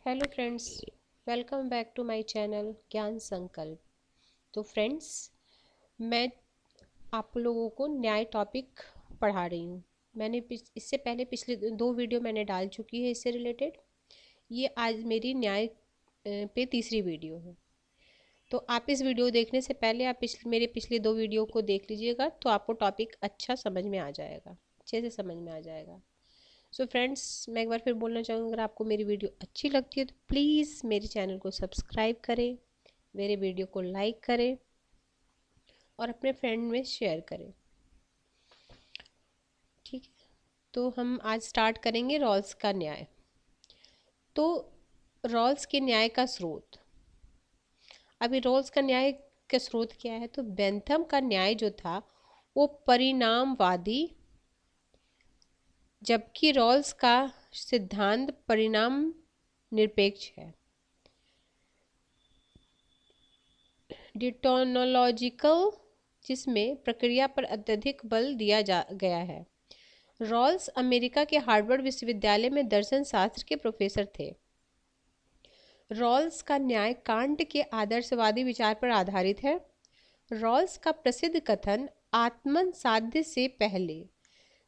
Hello friends, welcome back to my channel Gyan Sankalp. तो friends, मैं आप लोगों को न्याय टॉपिक पढ़ा रही हूँ। मैंने इससे पहले पिछले दो वीडियो मैंने डाल चुकी है इससे रिलेटेड। ये आज मेरी न्याय पे तीसरी वीडियो है। तो आप इस वीडियो देखने से पहले आप मेरे पिछले दो वीडियो को देख लीजिएगा, तो आपको टॉपिक अच्छा समझ में आ जाएगा, अच्छे से समझ में आ जाएगा। सो फ्रेंड्स, मैं एक बार फिर बोलना चाहूँगी, अगर आपको मेरी वीडियो अच्छी लगती है तो प्लीज़ मेरे चैनल को सब्सक्राइब करें, मेरे वीडियो को लाइक करें और अपने फ्रेंड में शेयर करें। ठीक है, तो हम आज स्टार्ट करेंगे रॉल्स का न्याय। तो रॉल्स के न्याय का स्रोत, अभी रॉल्स का न्याय का स्रोत क्या है? तो बेंथम का न्याय जो था वो परिणामवादी, जबकि रॉल्स का सिद्धांत परिणाम निरपेक्ष है। डिटोनोलॉजिकल, जिसमें प्रक्रिया पर अत्यधिक बल दिया गया है। रॉल्स अमेरिका के हार्वर्ड विश्वविद्यालय में दर्शन शास्त्र के प्रोफेसर थे। रॉल्स का न्याय कांट के आदर्शवादी विचार पर आधारित है। रॉल्स का प्रसिद्ध कथन आत्मन साध्य से पहले,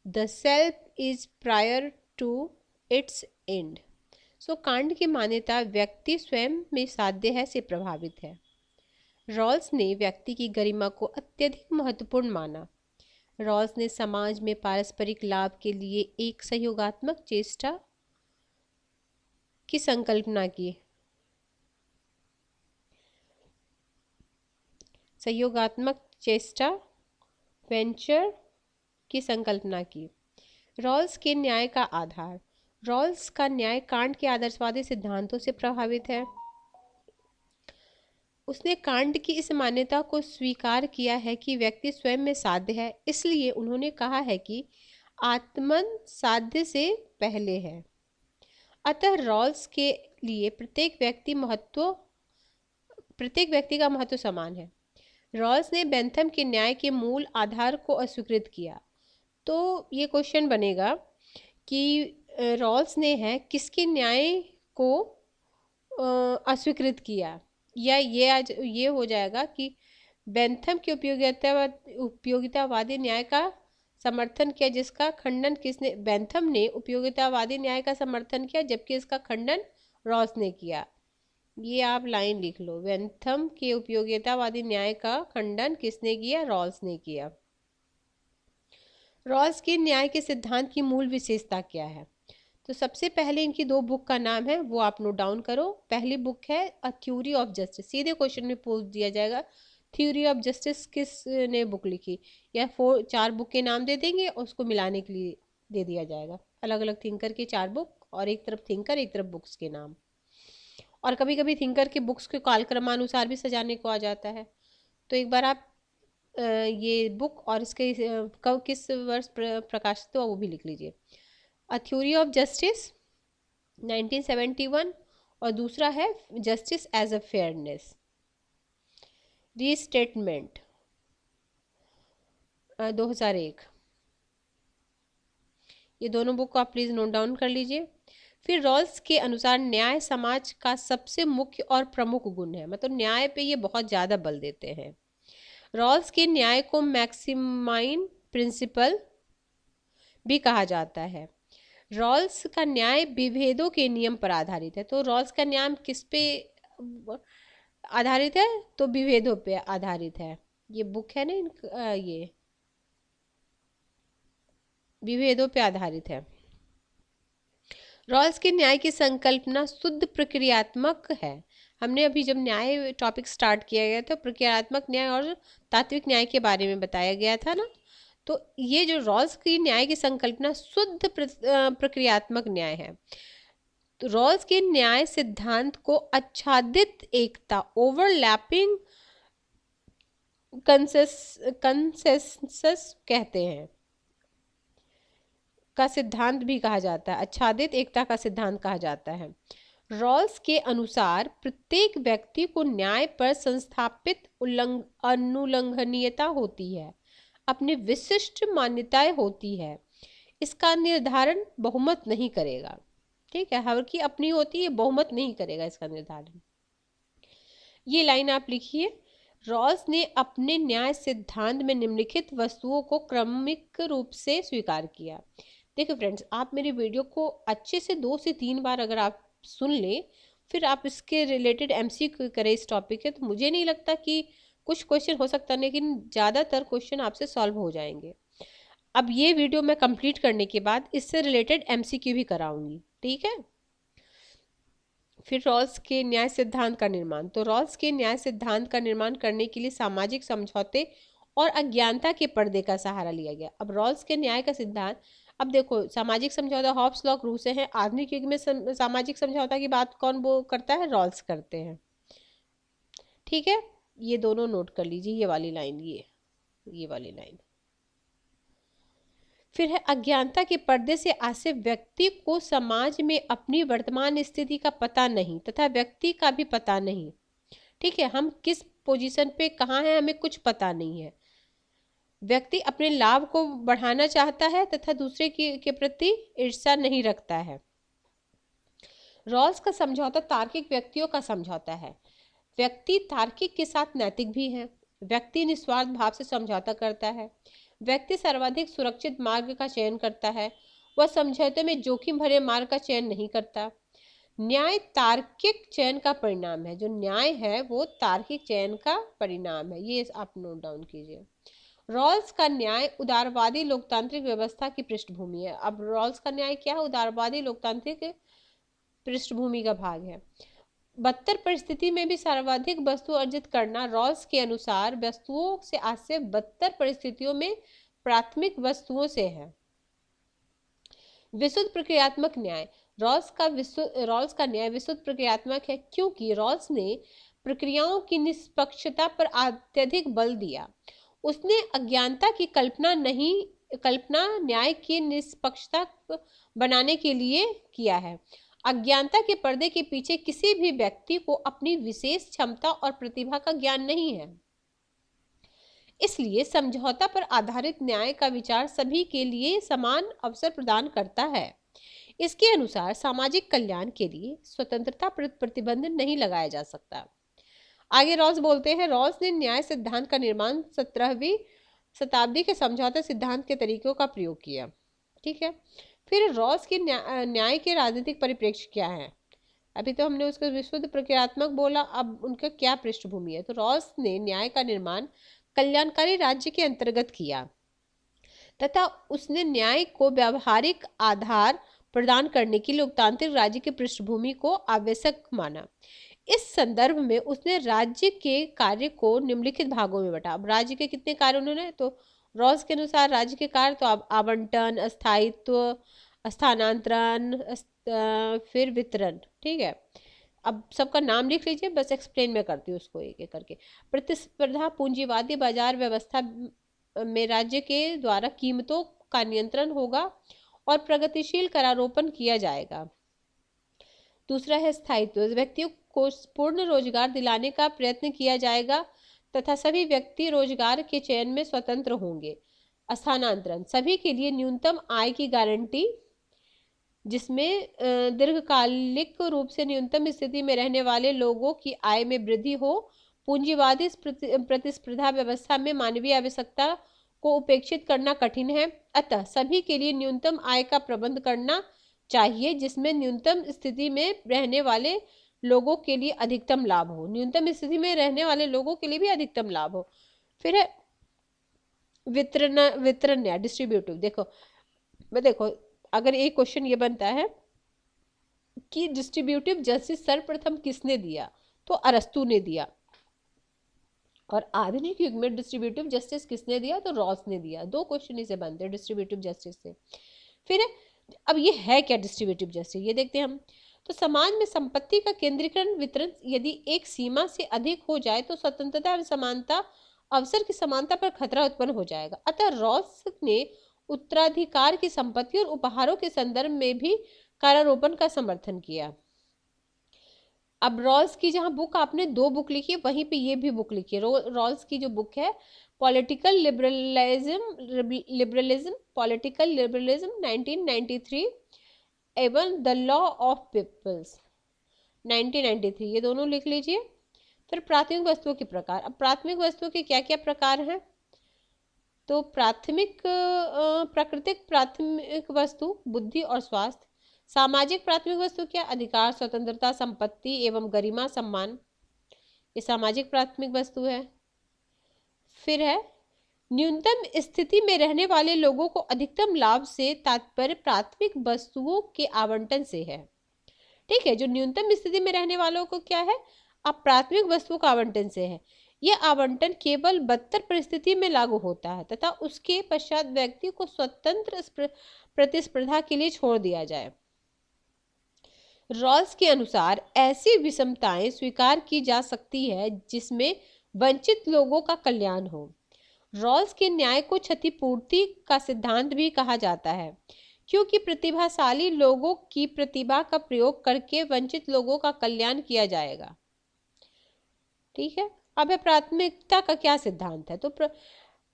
the self is prior to its end. So Kant की मान्यता व्यक्ति स्वयं में साध्य है से प्रभावित है। रॉल्स ने व्यक्ति की गरिमा को अत्यधिक महत्वपूर्ण माना। रॉल्स ने समाज में पारस्परिक लाभ के लिए एक सहयोगात्मक चेष्टा की संकल्पना की। सहयोगात्मक चेष्टा, वेंचर की संकल्पना की। रॉल्स के न्याय का आधार, रॉल्स का न्याय कांट के आदर्शवादी सिद्धांतों से प्रभावित है। उसने कांट की इस मान्यता को स्वीकार किया है कि व्यक्ति स्वयं में साध्य है, इसलिए उन्होंने कहा है कि आत्मन साध्य से पहले है। अतः रॉल्स के लिए प्रत्येक व्यक्ति का महत्व समान है। रॉल्स ने बेंथम के न्याय के मूल आधार को अस्वीकृत किया। तो ये क्वेश्चन बनेगा कि रॉल्स ने है किसके न्याय को अस्वीकृत किया, या ये आज ये हो जाएगा कि बेंथम के उपयोगितावादी न्याय का समर्थन किया, जिसका खंडन किसने? बेंथम ने उपयोगितावादी न्याय का समर्थन किया, जबकि इसका खंडन रॉल्स ने किया। ये आप लाइन लिख लो, बेंथम के उपयोगितावादी न्याय का खंडन किसने किया? रॉल्स ने किया। रॉल्स के न्याय के सिद्धांत की मूल विशेषता क्या है? तो सबसे पहले इनकी दो बुक का नाम है, वो आप नोट डाउन करो। पहली बुक है अ थ्योरी ऑफ जस्टिस। सीधे क्वेश्चन में पूछ दिया जाएगा थ्योरी ऑफ जस्टिस किसने बुक लिखी, या चार बुक के नाम दे देंगे और उसको मिलाने के लिए दे दिया जाएगा। अलग अलग थिंकर के चार बुक, और एक तरफ थिंकर एक तरफ बुक्स के नाम। और कभी कभी थिंकर के बुक्स के कालक्रमानुसार भी सजाने को आ जाता है। तो एक बार आप ये बुक और इसके कब किस वर्ष प्रकाशित हुआ वो भी लिख लीजिए। अ थ्योरी ऑफ जस्टिस 1971, और दूसरा है justice as a fairness, restatement 2001। ये दोनों बुक को आप प्लीज़ नोट डाउन कर लीजिए। फिर रॉल्स के अनुसार न्याय समाज का सबसे मुख्य और प्रमुख गुण है, मतलब न्याय पे ये बहुत ज़्यादा बल देते हैं। रॉल्स के न्याय को मैक्सिमाइन प्रिंसिपल भी कहा जाता है। रॉल्स का न्याय विभेदों के नियम पर आधारित है। तो रॉल्स का न्याय किस पे आधारित है? तो विभेदों पे आधारित है। ये बुक है ना, ये विभेदों पे आधारित है। रॉल्स के न्याय की संकल्पना शुद्ध प्रक्रियात्मक है। हमने अभी जब न्याय टॉपिक स्टार्ट किया गया था, प्रक्रियात्मक न्याय और तात्विक न्याय के बारे में बताया गया था ना। तो ये जो रॉल्स की न्याय की संकल्पना शुद्ध प्रक्रियात्मक न्याय है। तो रॉल्स के न्याय सिद्धांत को आच्छादित एकता, ओवरलैपिंग कंसेंसस कहते हैं, का सिद्धांत भी कहा जाता है। आच्छादित एकता का सिद्धांत कहा जाता है। रॉल्स के अनुसार प्रत्येक व्यक्ति को न्याय पर संस्थापित अनुलंघनीयता होती है, अपनी विशिष्ट मान्यताएं होती है। इसका निर्धारण बहुमत नहीं करेगा। ठीक है, हर की अपनी होती है, बहुमत नहीं करेगा इसका निर्धारण। ये लाइन आप लिखिए, रॉल्स ने अपने न्याय सिद्धांत में निम्नलिखित वस्तुओं को क्रमिक रूप से स्वीकार किया। देखो फ्रेंड्स, आप मेरी वीडियो को अच्छे से 2 से 3 बार अगर आप सुन लें, फिर आप इसके रिलेटेड एमसीक्यू करें इस टॉपिक के, तो मुझे नहीं लगता कि कुछ क्वेश्चन हो सकता, लेकिन ज़्यादातर क्वेश्चन आपसे सॉल्व हो जाएंगे। अब ये वीडियो मैं कंप्लीट करने के बाद इससे रिलेटेड एमसीक्यू भी कराऊंगी, ठीक है। फिर रॉल्स के न्याय सिद्धांत का निर्माण। तो रॉल्स के न्याय सिद्धांत का निर्माण करने के लिए सामाजिक समझौते और अज्ञानता के पर्दे का सहारा लिया गया। अब रॉल्स के न्याय का सिद्धांत, अब देखो सामाजिक समझौता हॉब्स लॉ रूल से है, आधुनिक युग में सामाजिक समझौता की बात कौन वो करता है, रॉल्स करते हैं, ठीक है। ये दोनों नोट कर लीजिए, ये वाली लाइन, ये वाली लाइन। फिर है अज्ञानता के पर्दे से आसे व्यक्ति को समाज में अपनी वर्तमान स्थिति का पता नहीं तथा व्यक्ति का भी पता नहीं, ठीक है। हम किस पोजीशन पे कहाँ हैं हमें कुछ पता नहीं है। व्यक्ति अपने लाभ को बढ़ाना चाहता है तथा दूसरे के प्रति ईर्ष्या नहीं रखता है। रॉल्स का समझौता तार्किक व्यक्तियों का समझौता है। व्यक्ति तार्किक के साथ नैतिक भी है। व्यक्ति निस्वार्थ भाव से समझौता करता है। व्यक्ति सर्वाधिक सुरक्षित मार्ग का चयन करता है। वह समझौते में जोखिम भरे मार्ग का चयन नहीं करता। न्याय तार्किक चयन का परिणाम है। जो न्याय है वो तार्किक चयन का परिणाम है, ये आप नोट डाउन कीजिए। रॉल्स का न्याय उदारवादी लोकतांत्रिक व्यवस्था की पृष्ठभूमि है। अब रॉल्स का न्याय क्या है, उदारवादी लोकतांत्रिक पृष्ठभूमि का भाग है। बदतर परिस्थिति में भी सर्वाधिक वस्तु अर्जित करना रॉल्स के अनुसार वस्तुओं से आज से बदतर परिस्थितियों में प्राथमिक वस्तुओं से है। विशुद्ध प्रक्रियात्मक न्याय। रॉल्स का न्याय विशुद्ध प्रक्रियात्मक है क्योंकि रॉल्स ने प्रक्रियाओं की निष्पक्षता पर अत्यधिक बल दिया। उसने अज्ञानता की कल्पना न्याय की निष्पक्षता बनाने के लिए किया है। अज्ञानता के पर्दे के पीछे किसी भी व्यक्ति को अपनी विशेष क्षमता और प्रतिभा का ज्ञान नहीं है। इसलिए समझौता पर आधारित न्याय का विचार सभी के लिए समान अवसर प्रदान करता है। इसके अनुसार सामाजिक कल्याण के लिए स्वतंत्रता पर प्रतिबंध नहीं लगाया जा सकता। आगे रॉल्स बोलते हैं, रॉल्स ने न्याय सिद्धांत का निर्माण 17वीं शताब्दी के समझौता सिद्धांत के तरीकों का प्रयोग किया, ठीक है। फिर रॉल्स के न्याय के राजनीतिक परिप्रेक्ष्य क्या है। अभी तो हमने उसको विशुद्ध प्रक्रियात्मक बोला, अब उनका क्या पृष्ठभूमि है। तो रॉल्स ने न्याय का निर्माण कल्याणकारी राज्य के अंतर्गत किया तथा उसने न्याय को व्यावहारिक आधार प्रदान करने के लिए लोकतांत्रिक राज्य की पृष्ठभूमि को आवश्यक माना। इस संदर्भ में उसने राज्य के कार्य को निम्नलिखित भागों में बांटा। अब राज्य के कितने कार्य उन्होंने, तो रॉल्स के अनुसार राज्य के कार्य तो आवंटन, स्थायित्व, स्थानांतरण, फिर वितरण, ठीक है। अब सबका नाम लिख लीजिए, बस एक्सप्लेन मैं करती हूँ उसको एक एक करके। प्रतिस्पर्धा पूंजीवादी बाजार व्यवस्था में राज्य के द्वारा कीमतों का नियंत्रण होगा और प्रगतिशील करारोपण किया जाएगा। दूसरा है स्थायित्व, व्यक्तियों को पूर्ण रोजगार दिलाने का प्रयत्न किया जाएगा तथा सभी व्यक्ति रोजगार के चयन में स्वतंत्र होंगे। स्थानांतरण, सभी के लिए न्यूनतम आय की गारंटी जिसमें दीर्घकालिक रूप से न्यूनतम स्थिति में रहने वाले लोगों की आय में वृद्धि हो। पूंजीवादी प्रतिस्पर्धा व्यवस्था में मानवीय आवश्यकता को उपेक्षित करना कठिन है, अतः सभी के लिए न्यूनतम आय का प्रबंध करना चाहिए जिसमें न्यूनतम स्थिति में रहने वाले लोगों के लिए अधिकतम लाभ हो। न्यूनतम स्थिति में रहने वाले लोगों के लिए भी अधिकतम लाभ हो। फिर है वितरण या डिस्ट्रीब्यूटिव। देखो अगर एक क्वेश्चन ये बनता है कि डिस्ट्रीब्यूटिव जस्टिस सर्वप्रथम किसने दिया, तो अरस्तु ने दिया। और आधुनिक युग में डिस्ट्रीब्यूटिव जस्टिस किसने दिया, तो रॉल्स ने दिया। 2 क्वेश्चन इसे बनते हैं डिस्ट्रीब्यूटिव जस्टिस से। फिर अब ये है क्या डिस्ट्रीब्यूटिव जस्टिस, ये देखते हैं हम। तो समाज में संपत्ति का केंद्रीकरण वितरण यदि एक सीमा से अधिक हो जाए तो स्वतंत्रता और समानता, अवसर की समानता पर खतरा उत्पन्न हो जाएगा। अतः रॉल्स ने उत्तराधिकार की संपत्ति और उपहारों के संदर्भ में भी करारोपण का समर्थन किया। अब रॉल्स की जहां बुक आपने 2 बुक लिखी है, वहीं पे ये भी बुक लिखी है। रॉल्स की जो बुक है पॉलिटिकल लिबरलिज्म 1993, एवं द लॉ ऑफ पीपल्स 1993, ये दोनों लिख लीजिए। फिर प्राथमिक वस्तुओं के प्रकार। अब प्राथमिक वस्तुओं के क्या क्या प्रकार हैं? तो प्राकृतिक प्राथमिक वस्तु बुद्धि और स्वास्थ्य। सामाजिक प्राथमिक वस्तु क्या? अधिकार, स्वतंत्रता, संपत्ति एवं गरिमा, सम्मान, ये सामाजिक प्राथमिक वस्तु है। फिर है न्यूनतम स्थिति में रहने वाले लोगों को अधिकतम लाभ से तात्पर्य प्राथमिक वस्तुओं के आवंटन से है। ठीक है, जो न्यूनतम स्थिति में रहने वालों को क्या है? अब प्राथमिक वस्तुओं का आवंटन से है। यह आवंटन केवल बदतर परिस्थिति में लागू होता है तथा उसके पश्चात व्यक्ति को स्वतंत्र प्रतिस्पर्धा के लिए छोड़ दिया जाए। रॉल्स के अनुसार ऐसी विषमताएं स्वीकार की जा सकती है जिसमें वंचित लोगों का कल्याण हो। रॉल्स के न्याय को क्षतिपूर्ति का सिद्धांत भी कहा जाता है, क्योंकि प्रतिभाशाली लोगों की प्रतिभा का प्रयोग करके वंचित लोगों का कल्याण किया जाएगा। ठीक है, अब है प्राथमिकता का क्या सिद्धांत है? तो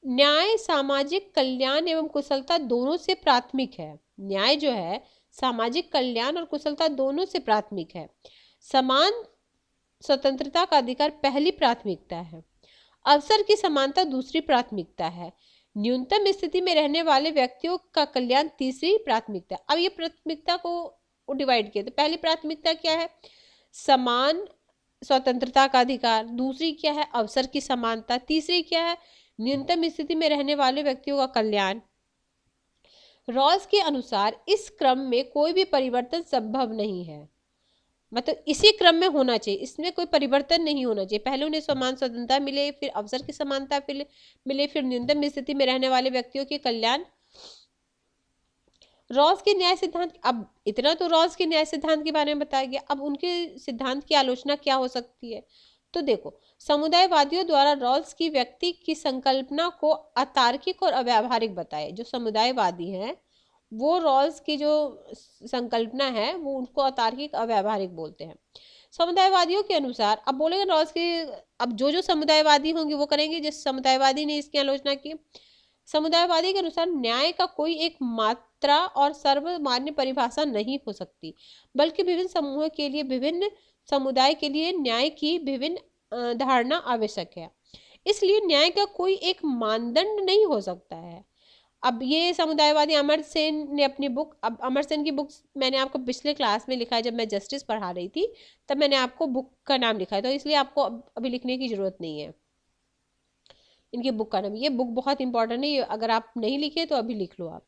न्याय सामाजिक कल्याण एवं कुशलता दोनों से प्राथमिक है। न्याय जो है सामाजिक कल्याण और कुशलता दोनों से प्राथमिक है। समान स्वतंत्रता का अधिकार पहली प्राथमिकता है। अवसर की समानता दूसरी प्राथमिकता है। न्यूनतम स्थिति में रहने वाले व्यक्तियों का कल्याण तीसरी प्राथमिकता। अब ये प्राथमिकता को डिवाइड किया तो पहली प्राथमिकता क्या है? समान स्वतंत्रता का अधिकार। दूसरी क्या है? अवसर की समानता। तीसरी क्या है? न्यूनतम स्थिति में रहने वाले व्यक्तियों का कल्याण। रॉल्स के अनुसार इस क्रम में कोई भी परिवर्तन संभव नहीं है, मतलब इसी क्रम में होना चाहिए, इसमें कोई परिवर्तन नहीं होना चाहिए। पहले उन्हें समान स्वतंत्रता मिले, फिर अवसर की समानता मिले, फिर न्यूनतम स्थिति में रहने वाले व्यक्तियों के कल्याण। रॉल्स के न्याय सिद्धांत, अब इतना तो रॉल्स के न्याय सिद्धांत के बारे में बताया गया। अब उनके सिद्धांत की आलोचना क्या हो सकती है? तो देखो, समुदायवादियों द्वारा रॉल्स की व्यक्ति की संकल्पना को अतार्किक और अव्यावहारिक बताया। जो समुदायवादी हैं वो रॉल्स की जो संकल्पना है वो उनको अतार्किक अव्यावहारिक बोलते हैं। समुदायवादियों के अनुसार, अब बोलेंगे रॉल्स की, अब जो समुदायवादी होंगे वो करेंगे। जिस समुदायवादी ने इसकी आलोचना की, समुदायवादी के अनुसार न्याय का कोई एक मात्रा और सर्वमान्य परिभाषा नहीं हो सकती, बल्कि विभिन्न समूहों के लिए, विभिन्न समुदाय के लिए न्याय की विभिन्न धारणा आवश्यक है। इसलिए न्याय का कोई एक मानदंड नहीं हो सकता है। अब ये समुदायवादी अमर्त्य सेन ने अपनी बुक, अब अमर्त्य सेन की बुक मैंने आपको पिछले क्लास में लिखा है, जब मैं जस्टिस पढ़ा रही थी तब मैंने आपको बुक का नाम लिखा है, तो इसलिए आपको अभी लिखने की जरूरत नहीं है इनकी बुक का नाम। ये बुक बहुत इंपॉर्टेंट है, अगर आप नहीं लिखे तो अभी लिख लो आप।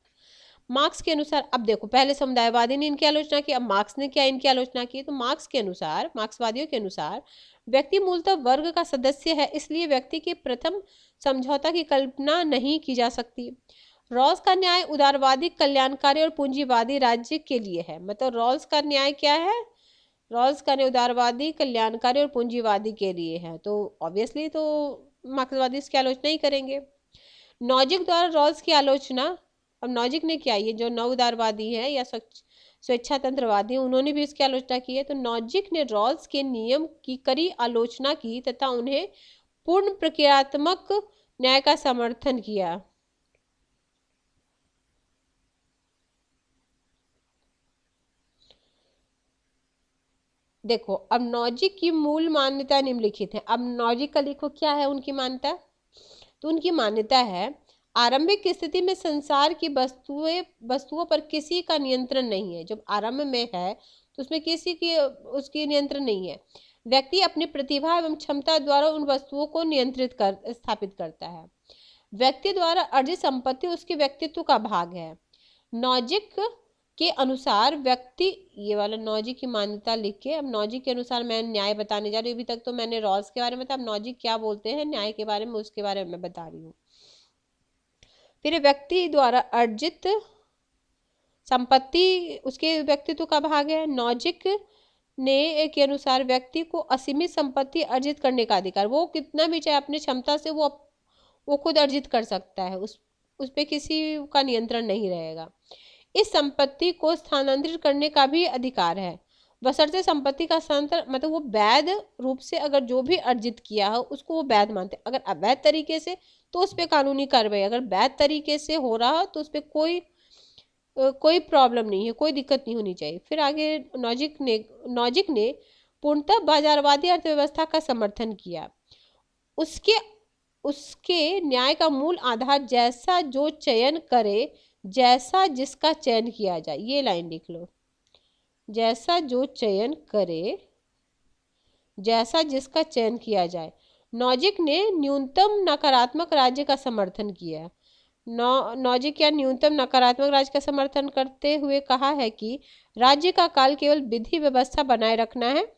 मार्क्स के अनुसार, अब देखो पहले समुदायवादी ने इनकी आलोचना की, अब मार्क्स ने क्या इनकी आलोचना की। तो मार्क्स के अनुसार, मार्क्सवादियों के अनुसार व्यक्ति मूलतः वर्ग का सदस्य है, इसलिए व्यक्ति के प्रथम समझौता की कल्पना नहीं की जा सकती। रॉल्स का न्याय उदारवादी, कल्याणकारी और पूंजीवादी राज्य के लिए है। मतलब रॉल्स का न्याय क्या है? रॉल्स का न्याय उदारवादी, कल्याणकारी और पूंजीवादी के लिए है। तो ऑब्वियसली तो मार्क्सवादी इसकी आलोचना ही करेंगे। नॉजिक द्वारा रॉल्स की आलोचना, अब नॉजिक ने क्या, ये जो नव उदारवादी है या स्वेच्छातंत्रवादी, उन्होंने भी इसकी आलोचना की है। तो नॉजिक ने रॉल्स के नियम की कड़ी आलोचना की तथा उन्हें पूर्ण प्रक्रियात्मक न्याय का समर्थन किया। देखो, अब नॉजिक की मूल मान्यता निम्नलिखित है। अब नॉजिक का देखो क्या है उनकी मान्यता। तो उनकी मान्यता है, आरंभिक स्थिति में संसार की वस्तुओं पर किसी का नियंत्रण नहीं है। जब आरंभ में है तो उसमें किसी की उसकी नियंत्रण नहीं है। व्यक्ति अपनी प्रतिभा एवं क्षमता द्वारा उन वस्तुओं को स्थापित करता है। व्यक्ति द्वारा अर्जित संपत्ति उसके व्यक्तित्व का भाग है। नॉजिक के अनुसार व्यक्ति, ये वाला नॉजिक की मान्यता लिख के, अब नॉजिक के अनुसार मैं न्याय बताने जा रही हूँ। अभी तक तो मैंने रॉल्स के बारे में बताया, अब नॉजिक क्या बोलते हैं न्याय के बारे में, उसके बारे में मैं बता रही हूँ। फिर व्यक्ति द्वारा अर्जित संपत्ति उसके व्यक्तित्व का भाग है। नॉजिक ने के अनुसार व्यक्ति को असीमित संपत्ति अर्जित करने का अधिकार, वो कितना भी चाहे अपनी क्षमता से वो खुद अर्जित कर सकता है, उस पे किसी का नियंत्रण नहीं रहेगा। इस संपत्ति को स्थानांतरित करने का भी अधिकार है, बशर्ते संपत्ति का स्थानांतर, मतलब वो वैध रूप से अगर जो भी अर्जित किया हो उसको वो वैध मानते हैं। अगर अवैध तरीके से तो उस पर कानूनी कार्रवाई, अगर वैध तरीके से हो रहा हो तो उस पर कोई कोई प्रॉब्लम नहीं है, कोई दिक्कत नहीं होनी चाहिए। फिर आगे नॉजिक ने पूर्णतः बाजारवादी अर्थव्यवस्था का समर्थन किया। उसके उसके न्याय का मूल आधार जैसा जो चयन करे, जैसा जिसका चयन किया जाए, ये लाइन लिख लो। जैसा जो चयन करे, जैसा जिसका चयन किया जाए। नॉजिक ने न्यूनतम नकारात्मक राज्य का समर्थन किया। नॉजिक या न्यूनतम नकारात्मक राज्य का समर्थन करते हुए कहा है कि राज्य का काल केवल विधि व्यवस्था बनाए रखना है,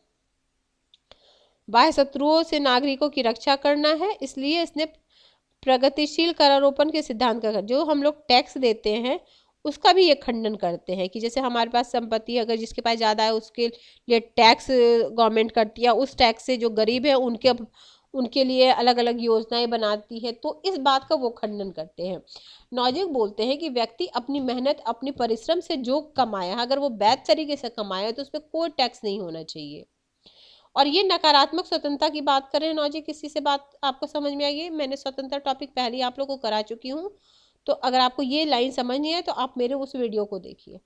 बाह्य शत्रुओं से नागरिकों की रक्षा करना है। इसलिए इसने प्रगतिशील करारोपण के सिद्धांत का, जो हम लोग टैक्स देते हैं उसका भी ये खंडन करते हैं कि जैसे हमारे पास संपत्ति अगर जिसके पास ज़्यादा है उसके लिए टैक्स गवर्नमेंट करती है, उस टैक्स से जो गरीब है उनके लिए अलग अलग योजनाएं बनाती है, तो इस बात का वो खंडन करते हैं। नॉजिक बोलते हैं कि व्यक्ति अपनी मेहनत, अपनी परिश्रम से जो कमाया, अगर वो वैध तरीके से कमाया तो उस पर कोई टैक्स नहीं होना चाहिए। और ये नकारात्मक स्वतंत्रता की बात करें नॉजिक, किसी से बात आपको समझ में आई है? मैंने स्वतंत्रता टॉपिक पहले ही आप लोगों को करा चुकी हूँ, तो अगर आपको ये लाइन समझनी है तो आप मेरे उस वीडियो को देखिए।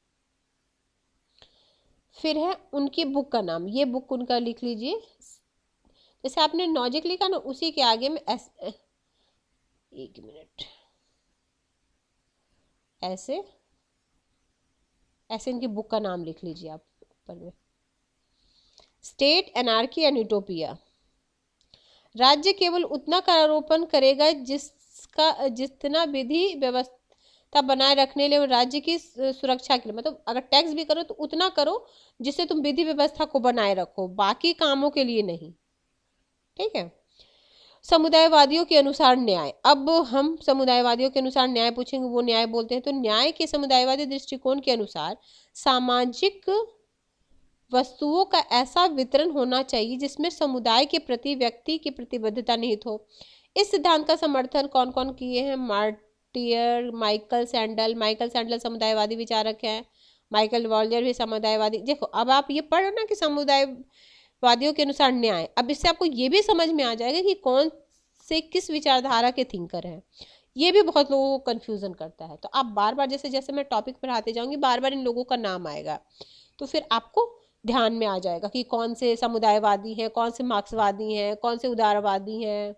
फिर है उनकी बुक का नाम, ये बुक उनका लिख लीजिए। जैसे आपने नॉजिक लिखा ना, उसी के आगे में एक मिनट, ऐसे ऐसे इनकी बुक का नाम लिख लीजिए आप ऊपर में। State, anarchy and utopia. राज्य केवल उतना करारोपण करेगा जितना विधि व्यवस्था बनाए रखने लिए, राज्य की सुरक्षा के लिए, मतलब अगर टैक्स भी करो तो उतना करो जिससे तुम विधि व्यवस्था को बनाए रखो, बाकी कामों के लिए नहीं। ठीक है। समुदायवादियों के अनुसार न्याय। अब हम समुदायवादियों के अनुसार न्याय पूछेंगे, वो न्याय बोलते हैं। तो न्याय के समुदायवादी दृष्टिकोण के अनुसार सामाजिक वस्तुओं का ऐसा वितरण होना चाहिए जिसमें समुदाय के प्रति व्यक्ति की प्रतिबद्धता निहित हो। इस सिद्धांत का समर्थन कौन कौन किए हैं? मार्टियर, माइकल सैंडल समुदायवादी विचारक हैं। माइकल वॉल्जर भी समुदायवादी। देखो अब आप ये पढ़ो ना कि समुदायवादियों के अनुसार न्याय, अब इससे आपको ये भी समझ में आ जाएगा कि कौन से किस विचारधारा के थिंकर हैं। ये भी बहुत लोगों को कंफ्यूजन करता है, तो आप बार बार जैसे जैसे मैं टॉपिक पढ़ाते जाऊंगी बार बार इन लोगों का नाम आएगा, तो फिर आपको ध्यान में आ जाएगा कि कौन से समुदायवादी हैं, कौन से मार्क्सवादी हैं, कौन से उदारवादी हैं।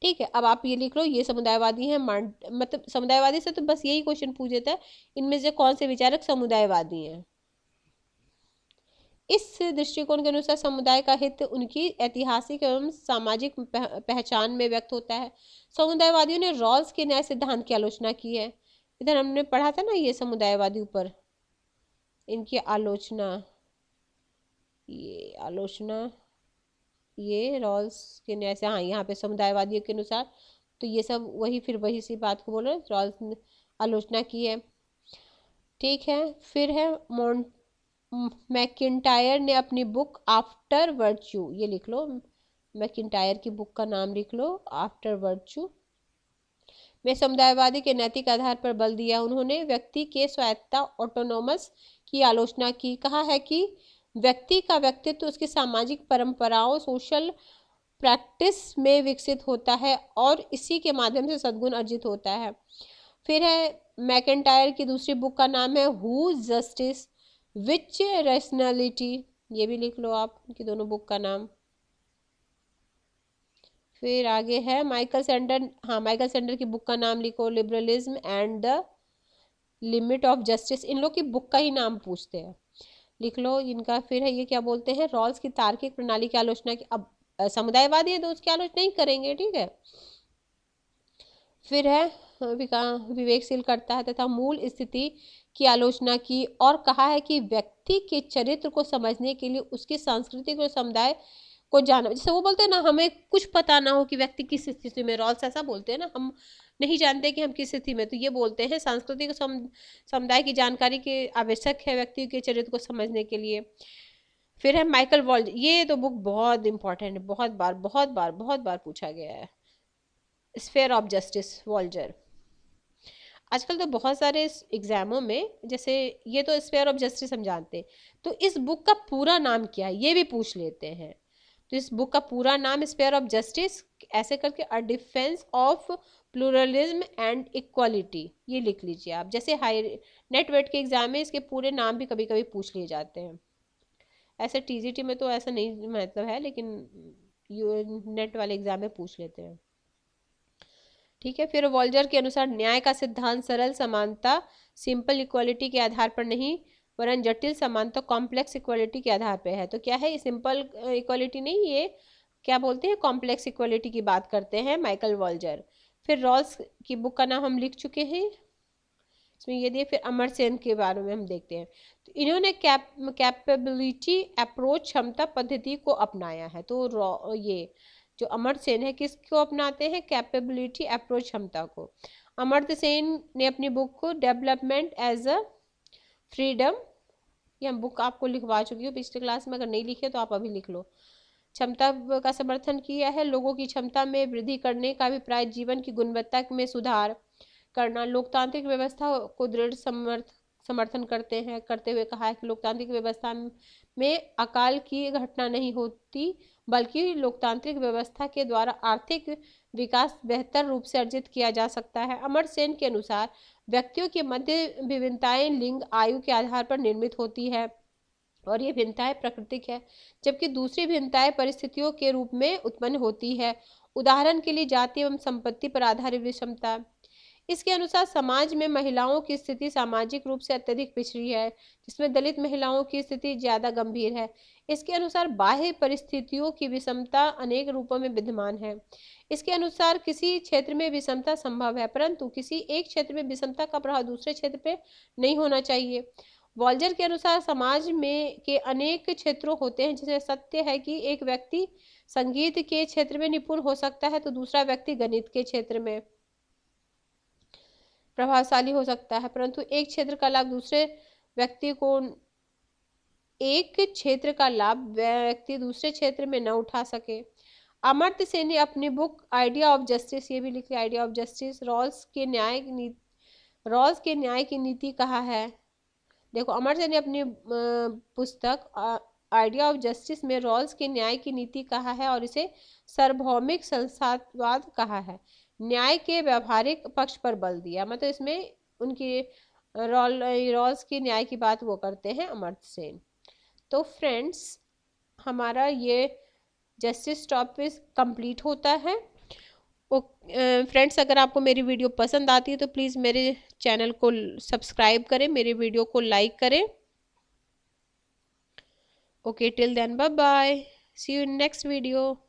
ठीक है, अब आप ये लिख लो, ये समुदायवादी हैं। मतलब समुदायवादी से तो बस यही क्वेश्चन पूछ देता है, इनमें से कौन से विचारक समुदायवादी हैं। इस दृष्टिकोण के अनुसार समुदाय का हित उनकी ऐतिहासिक एवं सामाजिक पहचान में व्यक्त होता है। समुदायवादियों ने रॉल्स के न्याय सिद्धांत की आलोचना की है। इधर हमने पढ़ा था ना ये समुदायवादी ऊपर, इनकी आलोचना, ये रॉल्स के न्याय से, हाँ यहाँ पे समुदायवादियों के अनुसार, तो ये सब वही सी बात को बोल रहे हैं, रॉल्स ने आलोचना की है। ठीक है। फिर है मैकिंटायर ने अपनी बुक आफ्टर वर्च्यू, ये लिख लो, मैकिंटायर की बुक का नाम लिख लो, आफ्टर वर्च्यू, में समुदायवादी के नैतिक आधार पर बल दिया। उन्होंने व्यक्ति के स्वायत्तता, ऑटोनोमस की आलोचना की। कहा है कि व्यक्ति का व्यक्तित्व उसकी सामाजिक परंपराओं, सोशल प्रैक्टिस में विकसित होता है और इसी के माध्यम से सद्गुण अर्जित होता है। फिर है मैकेंटायर की दूसरी बुक का नाम है हु जस्टिस विच रैशनैलिटी, ये भी लिख लो आप कि दोनों बुक का नाम। फिर आगे है माइकल सैंडर, हाँ माइकल सैंडर की बुक का नाम लिखो, liberalism and the limit of justice. इन लोग की बुक का ही नाम पूछते हैं, लिख लो इनका। फिर है ये क्या बोलते हैं, रॉल्स की तार्किक प्रणाली की आलोचना की। अब समुदायवादी है तो उसकी आलोचना नहीं करेंगे, ठीक है। फिर है विवेकशील करता है तथा मूल स्थिति की आलोचना की और कहा है कि व्यक्ति के चरित्र को समझने के लिए उसकी सांस्कृतिक और समुदाय को जाना। जैसे वो बोलते हैं ना, हमें कुछ पता ना हो कि व्यक्ति किस स्थिति में, रॉल्स ऐसा बोलते हैं ना, हम नहीं जानते कि हम किस स्थिति में, तो ये बोलते हैं सांस्कृतिक समुदाय की जानकारी की आवश्यक है व्यक्ति के चरित्र को समझने के लिए। फिर है माइकल वॉल्जर, ये तो बुक बहुत इंपॉर्टेंट है, बहुत बार पूछा गया है। Sphere of justice, Walzer. आजकल तो बहुत सारे एग्जामों में, जैसे ये तो स्फेयर ऑफ जस्टिस हम जानते हैं, तो इस बुक का पूरा नाम क्या है ये भी पूछ लेते हैं। तो इस बुक का पूरा नाम स्पेयर ऑफ जस्टिस ऐसे करके a defence of pluralism and equality, ये लिख लीजिए आप। जैसे हाई नेट वेट के एग्जाम में इसके पूरे नाम भी कभी कभी पूछ लिए जाते हैं। ऐसे टीजीटी में तो ऐसा नहीं मतलब है, लेकिन नेट वाले एग्जाम में पूछ लेते हैं। ठीक है, फिर वॉल्जर के अनुसार न्याय का सिद्धांत सरल समानता सिंपल इक्वालिटी के आधार पर नहीं वरन जटिल समानता कॉम्प्लेक्स इक्वालिटी के आधार पर है। तो क्या है, ये सिंपल इक्वालिटी नहीं, ये क्या बोलते हैं, कॉम्प्लेक्स इक्वालिटी की बात करते हैं माइकल वॉल्जर। फिर रॉल्स की बुक का नाम हम लिख चुके हैं, इसमें ये दिए। फिर अमरसेन के बारे में हम देखते हैं। तो इन्होंने कैपेबिलिटी अप्रोच क्षमता पद्धति को अपनाया है। तो ये जो अमर्त्य है किसको अपनाते हैं, कैपेबिलिटी अप्रोच क्षमता को। अमर्त्य सेन ने अपनी बुक को डेवलपमेंट एज अ फ्रीडम, ये हम बुक आपको लिखवा चुकी हूँ पिछले क्लास में, अगर नहीं लिखे तो आप अभी लिख लो। क्षमता का समर्थन किया है, लोगों की क्षमता में वृद्धि करने का अभिप्राय जीवन की गुणवत्ता में सुधार करना। लोकतांत्रिक व्यवस्था को दृढ़ समर्थन करते हुए कहा है कि लोकतांत्रिक व्यवस्था में अकाल की घटना नहीं होती, बल्कि लोकतांत्रिक व्यवस्था के द्वारा आर्थिक विकास बेहतर रूप से अर्जित किया जा सकता है। अमर्त्य सेन के अनुसार व्यक्तियों की मध्य विभिन्नताएं लिंग आयु के आधार पर निर्मित होती है और ये भिन्नताएं प्राकृतिक है, जबकि दूसरी भिन्नताएं परिस्थितियों के रूप में उत्पन्न होती है। उदाहरण के लिए जाति एवं संपत्ति पर आधारित विषमता। इसके अनुसार समाज में महिलाओं की स्थिति सामाजिक रूप से अत्यधिक पिछड़ी है, जिसमें दलित महिलाओं की स्थिति ज्यादा गंभीर है। इसके अनुसार बाह्य परिस्थितियों की विषमता अनेक रूपों में विद्यमान है। इसके अनुसार किसी क्षेत्र में विषमता संभव है, परंतु किसी एक क्षेत्र में विषमता का प्रभाव दूसरे क्षेत्र पर नहीं होना चाहिए। वॉल्जर के अनुसार समाज में के अनेक क्षेत्रों होते हैं, जिसमें सत्य है कि एक व्यक्ति संगीत के क्षेत्र में निपुण हो सकता है तो दूसरा व्यक्ति गणित के क्षेत्र में प्रभावशाली हो सकता है, परंतु एक क्षेत्र का लाभ दूसरे व्यक्ति दूसरे क्षेत्र में न उठा सके। अमर्त्य सेन ने अपनी बुक आइडिया ऑफ जस्टिस, ये भी लिखी आइडिया ऑफ जस्टिस, रॉल्स के न्याय की नीति कहा है। देखो, अमर्त्य सेन ने अपनी पुस्तक आइडिया ऑफ जस्टिस में रॉल्स के न्याय की नीति कहा है और इसे सार्वभौमिक संस्थावाद कहा है। न्याय के व्यवहारिक पक्ष पर बल दिया, मतलब इसमें उनकी रॉल्स की न्याय की बात वो करते हैं अमर्त्य सेन। तो फ्रेंड्स, हमारा ये जस्टिस टॉपिक कंप्लीट होता है। फ्रेंड्स, अगर आपको मेरी वीडियो पसंद आती है तो प्लीज़ मेरे चैनल को सब्सक्राइब करें, मेरे वीडियो को लाइक करें। Okay, till then bye bye, see you in next video.